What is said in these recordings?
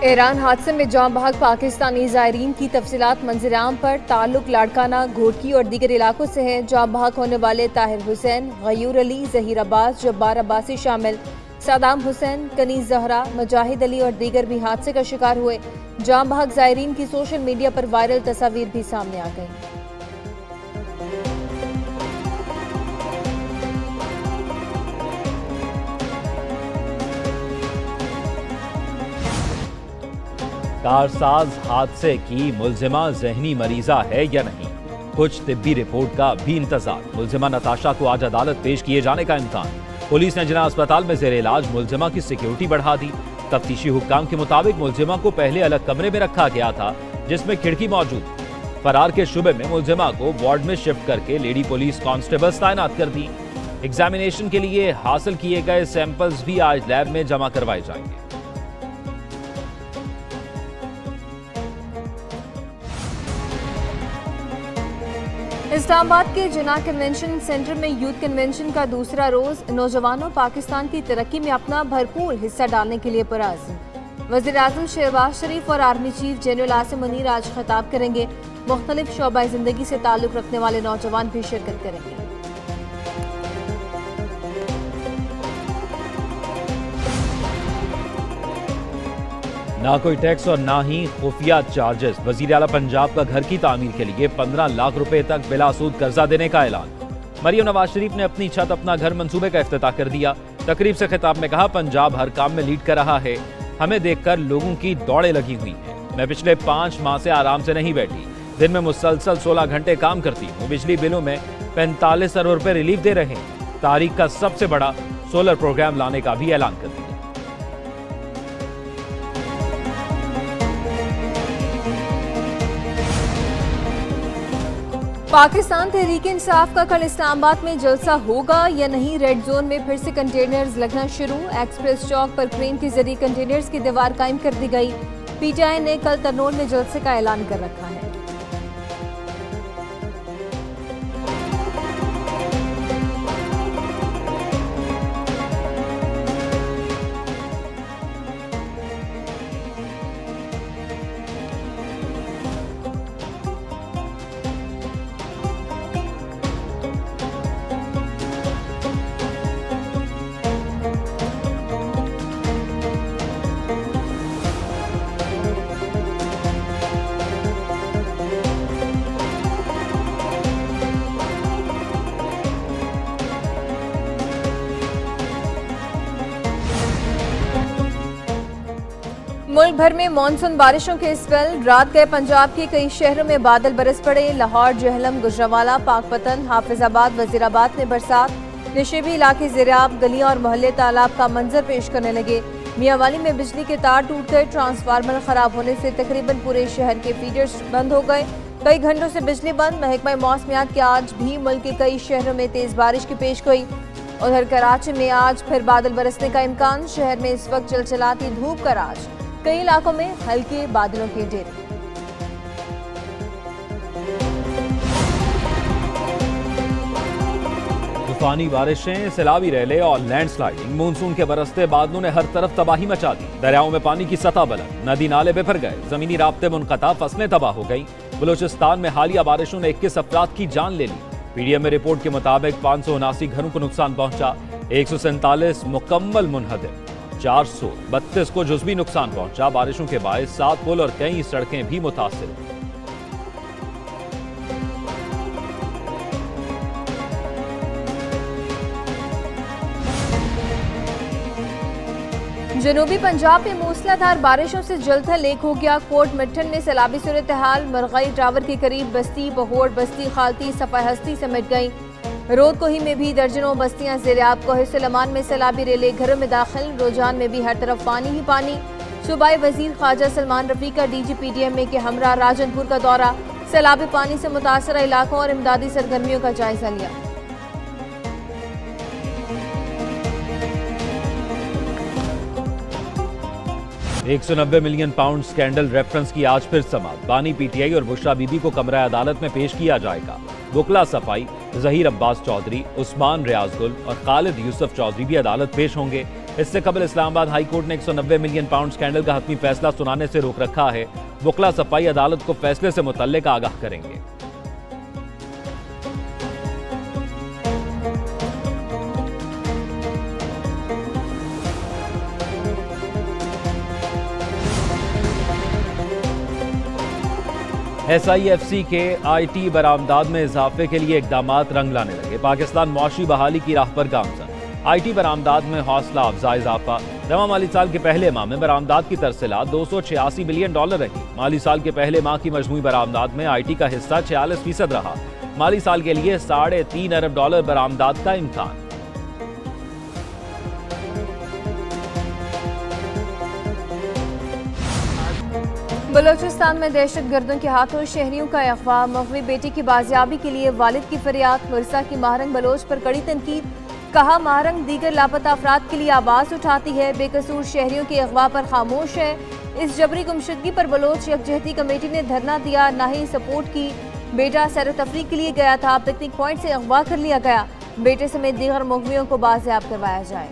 Iran हादसे में जाँ बहक पाकिस्तानी ज़ायरीन की तफसीलात मंजराम पर ताल्लुक लाड़काना, घोटकी और दीगर इलाकों से है। जाँ बहक होने वाले ताहिर हुसैन, गयूर अली, जहीर अब्बास, जब्बार अब्बासी शामिल, सदाम हुसैन, कनीज जहरा, मुजाहिद अली और दीगर भी हादसे का शिकार हुए। जाँ बहक ज़ायरीन की सोशल मीडिया पर वायरल तस्वीर भी सामने आ गई। कारसाज हादसे की मुल्जिमा जहनी मरीजा है या नहीं, कुछ तिब्बी रिपोर्ट का भी इंतजार। मुल्जिमा नताशा को आज अदालत पेश किए जाने का इम्कान। पुलिस ने जिला अस्पताल में जेर इलाज मुल्जिमा की सिक्योरिटी बढ़ा दी। तफ्तीशी हुक्काम के मुताबिक मुल्जिमा को पहले अलग कमरे में रखा गया था जिसमें खिड़की मौजूद। फरार के शुबे में मुल्जिमा को वार्ड में शिफ्ट करके लेडी पुलिस कांस्टेबल्स तैनात कर दी। एग्जामिनेशन के लिए हासिल किए गए सैंपल्स भी आज लैब में जमा करवाए जाएंगे। इस्लामाबाद के जिना कन्वेंशन सेंटर में यूथ कन्वेंशन का दूसरा रोज। नौजवानों पाकिस्तान की तरक्की में अपना भरपूर हिस्सा डालने के लिए पुरअज़्म। वज़ीर आज़म शहबाज शरीफ और army chief general Asim Munir आज खिताब करेंगे। मुख्तलिफ शोबा जिंदगी से ताल्लुक रखने वाले नौजवान भी शिरकत करेंगे। ना कोई टैक्स और ना ही खुफिया चार्जेस। वजीर आला पंजाब का घर की तामीर के लिए 15 लाख रुपए तक बिलासूद कर्जा देने का ऐलान। मरियम नवाज शरीफ ने अपनी छत अपना घर मंसूबे का इफ्तिताह कर दिया। तकरीब से खिताब में कहा, पंजाब हर काम में लीड कर रहा है, हमें देखकर लोगों की दौड़ें लगी हुई हैं। मैं पिछले 5 माह से आराम से नहीं बैठी, दिन में मुसलसल 16 घंटे काम करती हूँ। बिजली बिलों में 45 अरब रुपए रिलीफ दे रहे हैं। तारीख का सबसे बड़ा सोलर प्रोग्राम लाने का भी ऐलान कर दिया। पाकिस्तान तहरीक इंसाफ का कल इस्लामाबाद में जलसा होगा या नहीं। रेड जोन में फिर से कंटेनर्स लगना शुरू। एक्सप्रेस चौक पर क्रेन के जरिए कंटेनर्स की दीवार कायम कर दी गई। पीटीआई ने कल तरनोल में जलसे का ऐलान कर रखा है। मुल्क भर में मानसून बारिशों के स्पेल। रात गए पंजाब के कई शहरों में बादल बरस पड़े। लाहौर, जहलम, गुजरांवाला, पाकपतन, हाफिजाबाद, वजीराबाद में बरसात। नशेबी इलाके ज़ेरियाब, गलियां और मोहल्ले तालाब का मंजर पेश करने लगे। मियांवाली में बिजली के तार टूट गए। ट्रांसफार्मर खराब होने से तकरीबन पूरे शहर के फीडर्स बंद हो गए। कई घंटों से बिजली बंद। महकमा मौसमियात की आज भी मुल्क के कई शहरों में तेज बारिश की पेशगोई। उधर कराची में आज फिर बादल बरसने का इम्कान। शहर में इस वक्त चिलचिलाती धूप का राज। कई इलाकों में हल्के बादलों के डेरे। तूफानी बारिशें, सैलाबी रैले और लैंडस्लाइडिंग। मानसून के बरसते बादलों ने हर तरफ तबाही मचा दी। दरियाओं में पानी की सतह बुलंद, नदी नाले बिफर गए, जमीनी राब्ते मुनक़ता, फसलें तबाह हो गई। बलूचिस्तान में हालिया बारिशों ने 21 अफराद की जान ले ली। पीडीएम में रिपोर्ट के मुताबिक 579 घरों को नुकसान पहुंचा। 147 मुकम्मल मुनहदम, 432 को जुज़वी नुकसान पहुंचा। बारिशों के बायस 7 पुल और कई सड़कें भी मुतासिर। जनूबी पंजाब में मूसलाधार बारिशों से जलथल एक हो गया। कोट मिट्ठन में सैलाबी सूरत हाल। मरगई टावर के करीब बस्ती बहोड़, बस्ती खालती, सफा हस्ती समेट गई। रोद कोही में भी दर्जनों बस्तियां ज़ेरियाब। कोहे सुलेमान में सैलाबी रेले घरों में दाखिल। रोजान में भी हर तरफ पानी ही पानी। सूबाई वजीर ख्वाजा सलमान रफी का डीजी पीडीएम में के हमरा राजनपुर का दौरा। सैलाबी पानी से मुतासरा इलाकों और इमदादी सरगर्मियों का जायजा लिया। £190 मिलियन स्कैंडल रेफरेंस की आज फिर समाअत। बानी पीटीआई और बुशरा बीबी को कमरा अदालत में पेश किया जाएगा। वकला सफाई जहीर अब्बास चौधरी, उस्मान रियाज गुल और खालिद यूसुफ चौधरी भी अदालत पेश होंगे। इससे कबल इस्लामाबाद हाई कोर्ट ने 190 मिलियन पाउंड स्कैंडल का हतमी फैसला सुनाने से रोक रखा है। वकला सफाई अदालत को फैसले से मुतल्लिक आगाह करेंगे। SIFC के IT बरामदात में इजाफे के लिए इकदामात रंग लाने लगे। पाकिस्तान मुआशी बहाली की राह पर गामजन। IT बरामदात में हौसला अफजा इजाफा। रवा माली साल के पहले माह में बरामदात की तरसीलात $286 बिलियन रही। माली साल के पहले माह की मजमूई बरामदात में IT का हिस्सा 46% रहा। माली साल के लिए $3.5 अरब बरामदात का इम्कान। बलोचिस्तान में दहशतगर्दों के हाथों शहरियों का अगवा। मगवी बेटी की बाजियाबी के लिए वालिद की फरियाद। मुरसा की महारंग बलोच पर कड़ी तनकीद। कहा महारंग दीगर लापता अफराद के लिए आवाज उठाती है, बेकसूर शहरियों के अगवा पर खामोश है। इस जबरी गुमशुदगी पर बलोच यकजहती कमेटी ने धरना दिया, ना ही सपोर्ट की। बेटा सैर तफरीह के लिए गया था, पिकनिक पॉइंट से अगवा कर लिया गया। बेटे समेत दीगर मगवियों को बाजियाब करवाया जाए।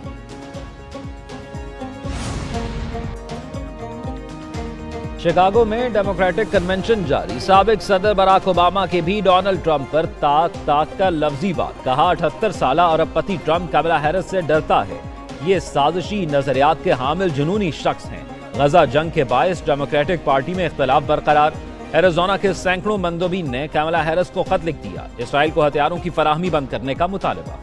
शिकागो में डेमोक्रेटिक कन्वेंशन जारी। साबिक सदर बराक ओबामा के भी डोनाल्ड ट्रंप पर ताक ताक का लफ्जी वार। कहा 78 साल अरबपति ट्रंप कमला हैरिस से डरता है। ये साजिशी नजरियात के हामिल जुनूनी शख्स हैं। गजा जंग के बायस डेमोक्रेटिक पार्टी में इख्तलाफ बरकरार। एरिज़ोना के सैकड़ों मंदोबीन ने कमला हैरिस को खत लिख दिया। इसराइल को हथियारों की फराहमी बंद करने का मुतालबा।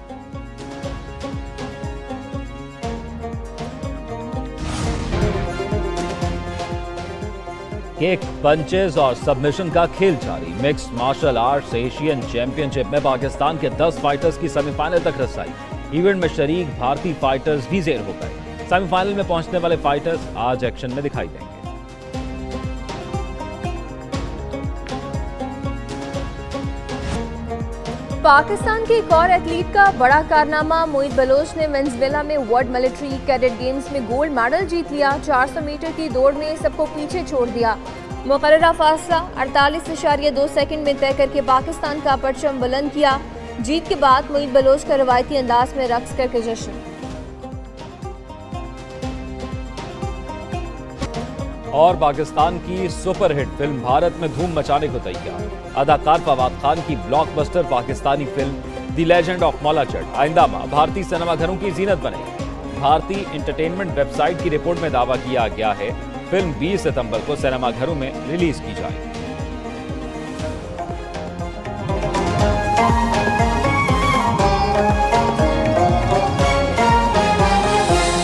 किक, पंचेस और सबमिशन का खेल जारी। Mixed martial arts Asian championship में पाकिस्तान के 10 फाइटर्स की सेमीफाइनल तक रसाई। इवेंट में शरीक भारतीय फाइटर्स भी ज़ेर हो गए। सेमीफाइनल में पहुंचने वाले फाइटर्स आज एक्शन में दिखाई देंगे। पाकिस्तान के एक और एथलीट का बड़ा कारनामा। मोईद बलोच ने वेनेजुएला में वर्ल्ड मिलिट्री कैडेट गेम्स में गोल्ड मेडल जीत लिया। 400 मीटर की दौड़ में सबको पीछे छोड़ दिया। मुकर्ररा फासला 48.2 सेकंड में तय करके पाकिस्तान का परचम बुलंद किया। जीत के बाद मोईद बलोच का रवायती अंदाज में रक्स करके जश्न। और पाकिस्तान की सुपरहिट फिल्म भारत में धूम मचाने को तैयार। अदाकार फवाद खान की blockbuster Pakistani film the legend of मौला चट आइंदा माह भारतीय सिनेमाघरों की जीनत बनेगी। भारतीय एंटरटेनमेंट वेबसाइट की रिपोर्ट में दावा किया गया है फिल्म 20 सितंबर को सिनेमाघरों में रिलीज की जाएगी।